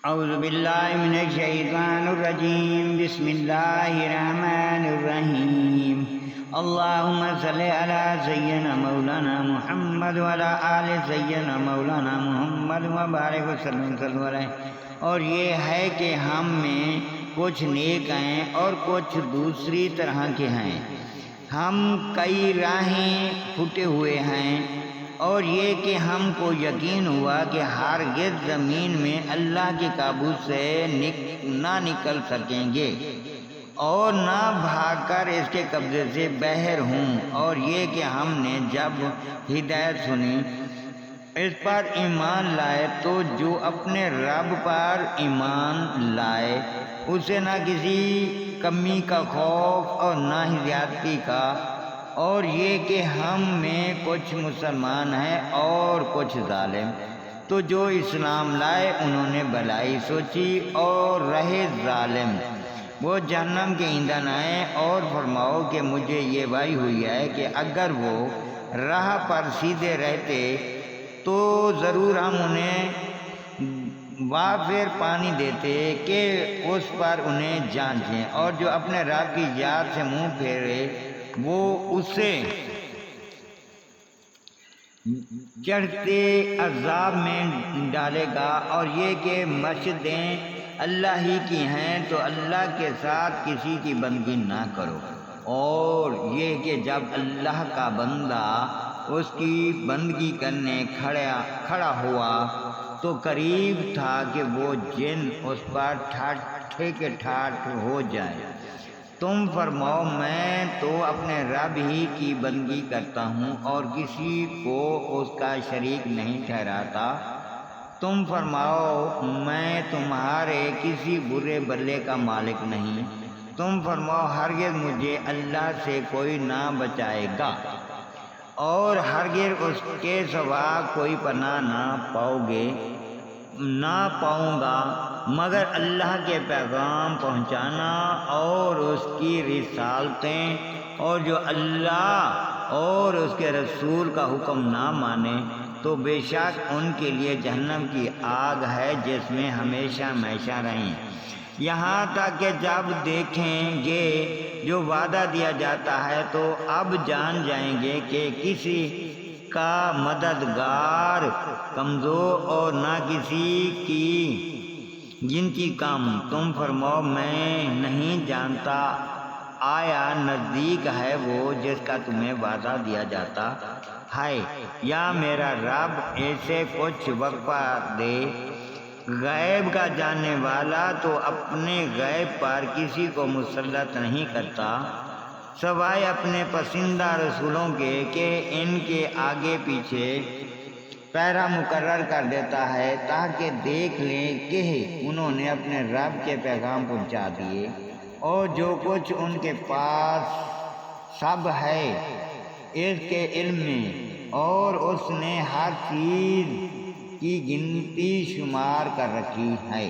اعوذ باللہ من الشیطان الرجیم بسم اللہ الرحمن الرحیم اللہم صلی علی سیدنا مولانا محمد وعلی آل سیدنا مولانا محمد وبارک وسلم صلی اللہ علیہ۔ اور یہ ہے کہ ہم میں کچھ نیک ہیں اور کچھ دوسری طرح کے ہیں، ہم کئی راہیں پھٹے ہوئے ہیں، اور یہ کہ ہم کو یقین ہوا کہ ہرگز زمین میں اللہ کے قابو سے نہ نکل سکیں گے اور نہ بھاگ کر اس کے قبضے سے باہر ہوں، اور یہ کہ ہم نے جب ہدایت سنی اس پر ایمان لائے تو جو اپنے رب پر ایمان لائے اسے نہ کسی کمی کا خوف اور نہ ہی زیادتی کا، اور یہ کہ ہم میں کچھ مسلمان ہیں اور کچھ ظالم۔ تو جو اسلام لائے انہوں نے بھلائی سوچی اور رہے ظالم وہ جہنم کے ایندھن آئے، اور فرماؤ کہ مجھے یہ وحی ہوئی ہے کہ اگر وہ راہ پر سیدھے رہتے تو ضرور ہم انہیں وافر پانی دیتے کہ اس پر انہیں جانچیں، اور جو اپنے رب کی یاد سے منہ پھیرے وہ اسے چڑھتے عذاب میں ڈالے گا، اور یہ کہ مسجدیں اللہ ہی کی ہیں تو اللہ کے ساتھ کسی کی بندگی نہ کرو، اور یہ کہ جب اللہ کا بندہ اس کی بندگی کرنے کھڑا ہوا تو قریب تھا کہ وہ جن اس پر ٹھیک ٹھاٹ ہو جائے۔ تم فرماؤ میں تو اپنے رب ہی کی بندگی کرتا ہوں اور کسی کو اس کا شریک نہیں ٹھہراتا۔ تم فرماؤ میں تمہارے کسی برے بلے کا مالک نہیں۔ تم فرماؤ ہرگز مجھے اللہ سے کوئی نہ بچائے گا اور ہرگز اس کے سوا کوئی پناہ نہ پاؤں گا مگر اللہ کے پیغام پہنچانا اور اس کی رسالتیں، اور جو اللہ اور اس کے رسول کا حکم نہ مانے تو بے شک ان کے لیے جہنم کی آگ ہے جس میں ہمیشہ ہمیشہ رہیں، یہاں تک کہ جب دیکھیں گے جو وعدہ دیا جاتا ہے تو اب جان جائیں گے کہ کسی کا مددگار کمزور اور نہ کسی کی گنتی کم۔ تم فرماؤ میں نہیں جانتا آیا نزدیک ہے وہ جس کا تمہیں وعدہ دیا جاتا ہے، یا میرا رب ایسے کچھ وقفہ دے۔ غیب کا جاننے والا تو اپنے غیب پر کسی کو مسلط نہیں کرتا سوائے اپنے پسندہ رسولوں کے کہ ان کے آگے پیچھے پیرا مقرر کر دیتا ہے تاکہ دیکھ لیں کہ انہوں نے اپنے رب کے پیغام پہنچا دیے، اور جو کچھ ان کے پاس سب ہے اس کے علم میں، اور اس نے ہر چیز کی گنتی شمار کر رکھی ہے۔